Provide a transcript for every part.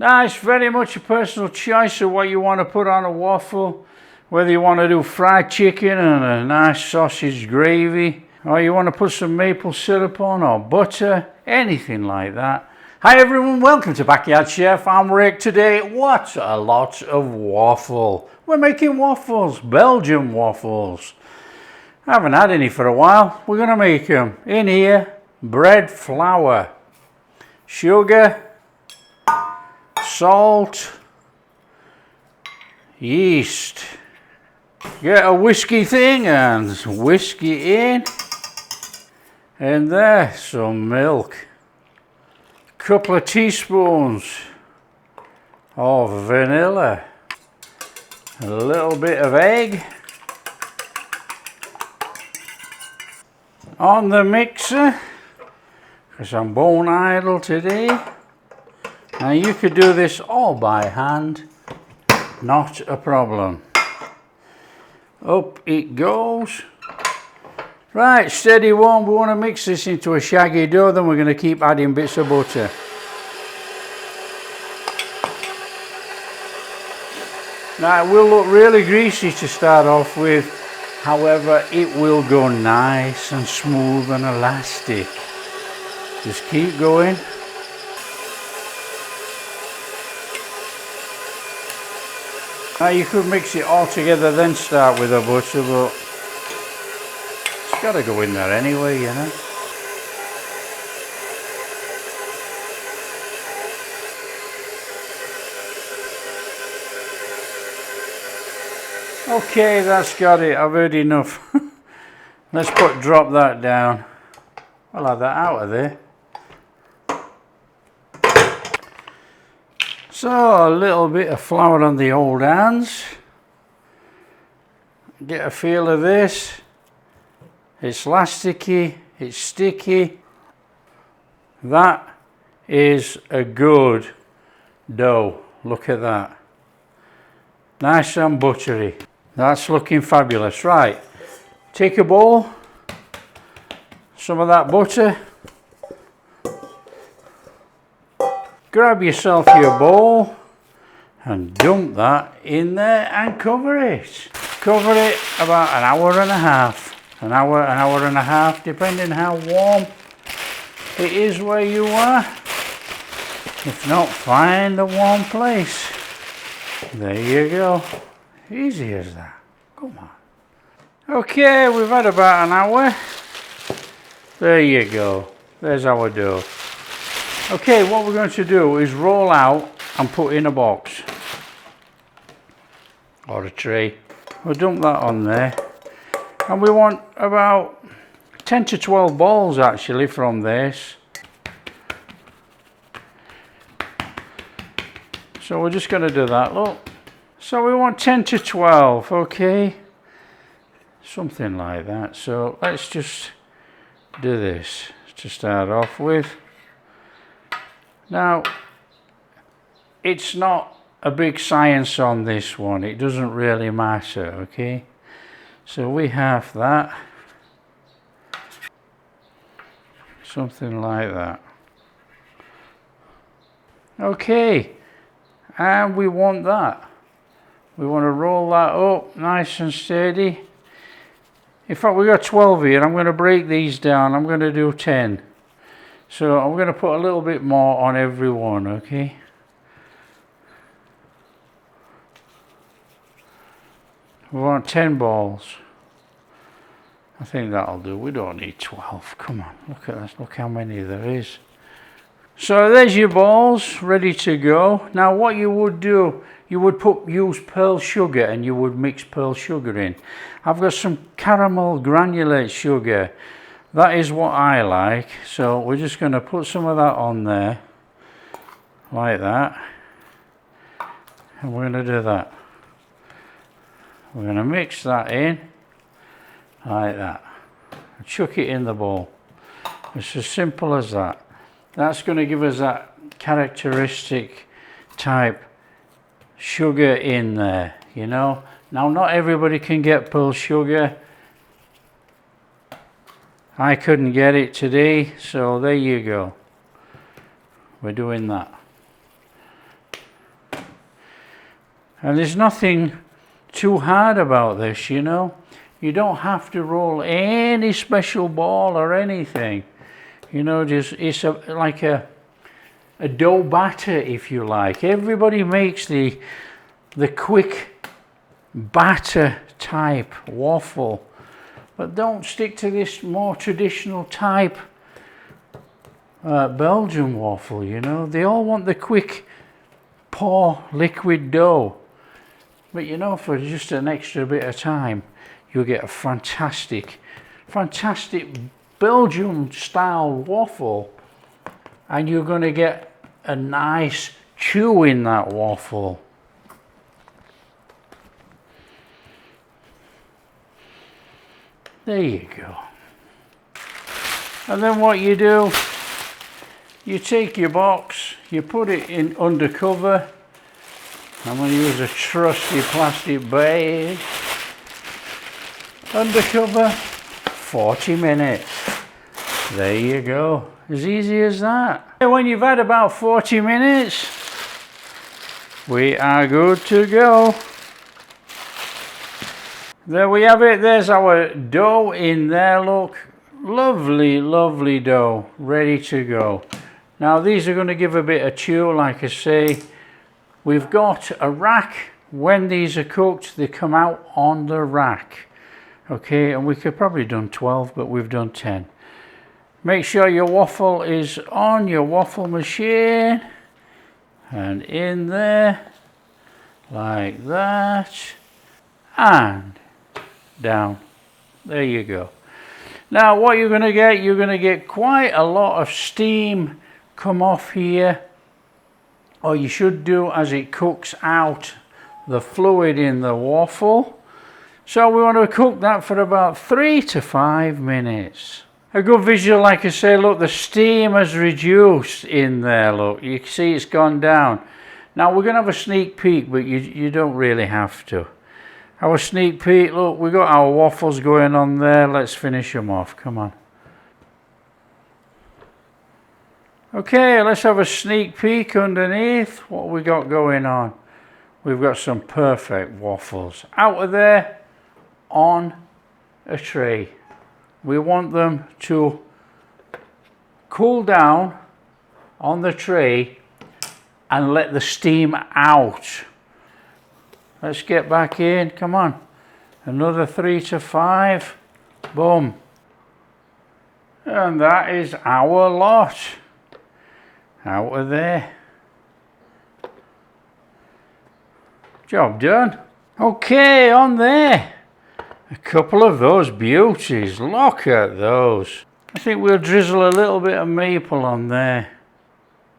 Now it's very much a personal choice of what you want to put on a waffle. Whether you want to do fried chicken and a nice sausage gravy, or you want to put some maple syrup on, or butter, anything like that. Hi everyone, welcome to Backyard Chef. I'm Rick. Today, what a lot of waffle. We're making waffles, Belgian waffles. I haven't had any for a while. We're going to make them. In here, bread flour, sugar, salt, yeast. Get a whiskey thing and whiskey in. And there, some milk. Couple of teaspoons of vanilla. A little bit of egg. On the mixer, because I'm bone idle today. Now you could do this all by hand, not a problem. Up it goes. Right, steady one. We want to mix this into a shaggy dough, then we're going to keep adding bits of butter. Now it will look really greasy to start off with, however it will go nice and smooth and elastic. Just keep going. Now you could mix it all together then start with the butter, but it's got to go in there anyway, you know. Okay, that's got it. I've heard enough. Let's drop that down. I'll have that out of there. So a little bit of flour on the old hands. Get a feel of this. It's elasticy, it's sticky. That is a good dough. Look at that. Nice and buttery. That's looking fabulous. Right, take a bowl, some of that butter. Grab yourself your bowl and dump that in there and cover it. Cover it about an hour and a half. An hour and a half, depending how warm it is where you are. If not, find a warm place. There you go. Easy as that. Come on. Okay, we've had about an hour. There you go. There's our dough. Okay, what we're going to do is roll out and put in a box or a tray. We'll dump that on there, and we want about 10 to 12 balls actually from this. So we're just going to do that, look. So we want 10 to 12, okay, something like that. So let's just do this to start off with. Now, it's not a big science on this one. It doesn't really matter, okay? So we have that. Something like that. Okay. And we want that. We want to roll that up nice and steady. In fact, we've got 12 here. I'm going to break these down. I'm going to do 10. So I'm going to put a little bit more on every one, okay? We want 10 balls. I think that'll do. We don't need 12. Come on, look at this. Look how many there is. So there's your balls ready to go. Now what you would do, you would use pearl sugar and you would mix pearl sugar in. I've got some caramel granulate sugar. That is what I like. So we're just going to put some of that on there. Like that. And we're going to do that. We're going to mix that in. Like that. And chuck it in the bowl. It's as simple as that. That's going to give us that characteristic type sugar in there, you know. Now not everybody can get pearl sugar. I couldn't get it today, so there you go. We're doing that. And there's nothing too hard about this, you know. You don't have to roll any special ball or anything. You know, just it's like a dough batter, if you like. Everybody makes the quick batter type waffle, but don't stick to this more traditional type Belgian waffle, you know. They all want the quick pour liquid dough, but you know, for just an extra bit of time you'll get a fantastic Belgian style waffle, and you're going to get a nice chew in that waffle. There you go. And then what you do, you take your box, you put it in under cover. I'm going to use a trusty plastic bag. Under cover, 40 minutes. There you go. As easy as that. When you've had about 40 minutes, we are good to go. There we have it. There's our dough in there. Look, lovely, lovely dough, ready to go. Now these are going to give a bit of chew, like I say. We've got a rack. When these are cooked, they come out on the rack. Okay, and we could probably done 12, but we've done 10. Make sure your waffle is on your waffle machine and in there like that, and down. There you go. Now what you're going to get quite a lot of steam come off here, or you should do, as it cooks out the fluid in the waffle. So we want to cook that for about 3 to 5 minutes. A good visual, like I say, look, the steam has reduced in there, look. You can see it's gone down. Now we're going to have a sneak peek, but you don't really have to. Our sneak peek, look, we've got our waffles going on there. Let's finish them off, come on. Okay, let's have a sneak peek underneath. What we got going on? We've got some perfect waffles out of there on a tray. We want them to cool down on the tray and let the steam out. Let's get back in, come on. Another 3 to 5, boom. And that is our lot out of there. Job done. Okay, on there. A couple of those beauties. Look at those. I think we'll drizzle a little bit of maple on there.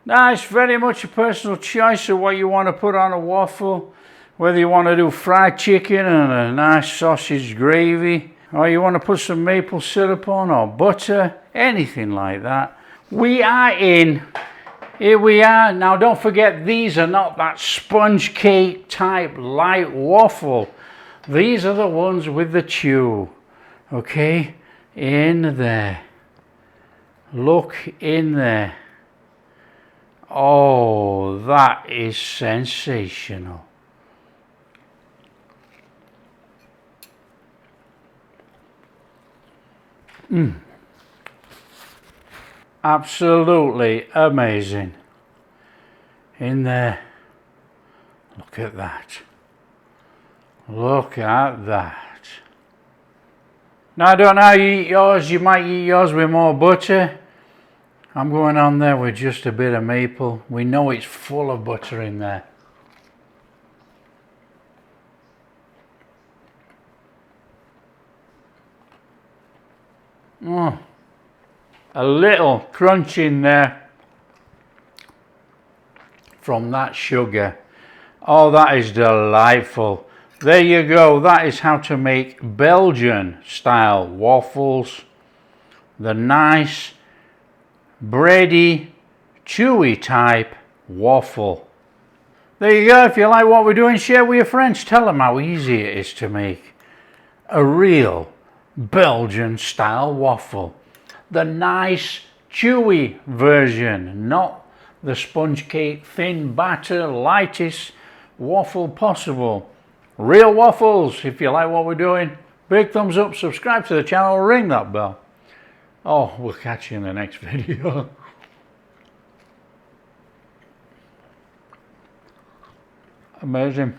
Now, it's very much a personal choice of what you want to put on a waffle. Whether you want to do fried chicken and a nice sausage gravy, or you want to put some maple syrup on, or butter, anything like that. We are in. Here we are. Now don't forget, these are not that sponge cake type light waffle. These are the ones with the chew. Okay, in there. Look in there. Oh, that is sensational. Absolutely amazing. In there. Look at that. Look at that. Now I don't know how you eat yours. You might eat yours with more butter. I'm going on there with just a bit of maple. We know it's full of butter in there. Oh, a little crunch in there from that sugar. Oh, that is delightful. There you go. That is how to make Belgian style waffles. The nice bready, chewy type waffle. There you go. If you like what we're doing, share with your friends. Tell them how easy it is to make a real Belgian style waffle. The nice chewy version, not the sponge cake thin batter, lightest waffle possible. Real waffles. If you like what we're doing, big thumbs up, subscribe to the channel, ring that bell. Oh, we'll catch you in the next video. Amazing.